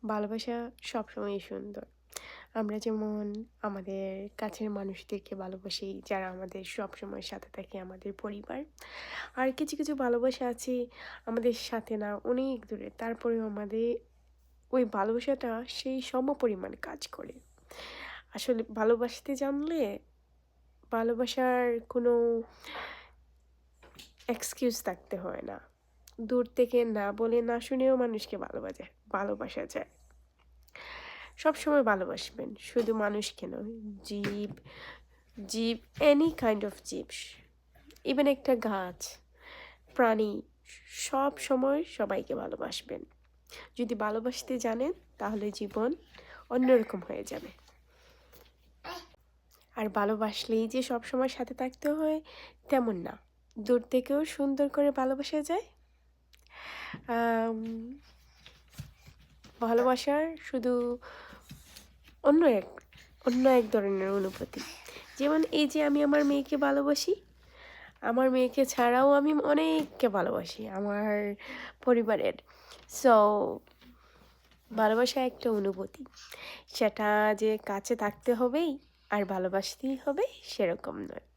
ভালোবাসা সবসময়ই সুন্দর। আমরা যেমন আমাদের কাছের মানুষদেরকে ভালোবাসি, যারা আমাদের সবসময় সাথে থাকে, আমাদের পরিবার। আর কিছু কিছু ভালোবাসা আছে আমাদের সাথে না, অনেক দূরে, তারপরেও আমাদের ওই ভালোবাসাটা সেই সমপরিমাণ কাজ করে। আসলে ভালোবাসতে জানলে ভালোবাসার কোনো এক্সকিউজ থাকতে হয় না। দূর থেকে না বলে না শুনেও মানুষকে ভালোবাসা যায়। সবসময় ভালোবাসবেন, শুধু মানুষকে নয়, জীব জীব এনি কাইন্ড অফ জীব, ইভেন একটা গাছ, প্রাণী, সব সময় সবাইকে ভালোবাসবেন। যদি ভালোবাসতে জানেন তাহলে জীবন অন্যরকম হয়ে যাবে। আর ভালোবাসলেই যে সব সময় সাথে থাকতে হয় তেমন না, দূর থেকেও সুন্দর করে ভালোবাসা যায়। আম, ভালোবাসার শুধু অন্য এক অন্য এক ধরনের অনুভূতি। যেমন এই যে আমি আমার মেয়েকে ভালোবাসি, আমার মেয়েকে ছাড়াও আমি অনেককে ভালোবাসি আমার পরিবারের। সো ভালোবাসা একটা অনুভূতি, সেটা যে কাছে থাকতে হবেই আর ভালোবাসতেই হবে সেরকম নয়।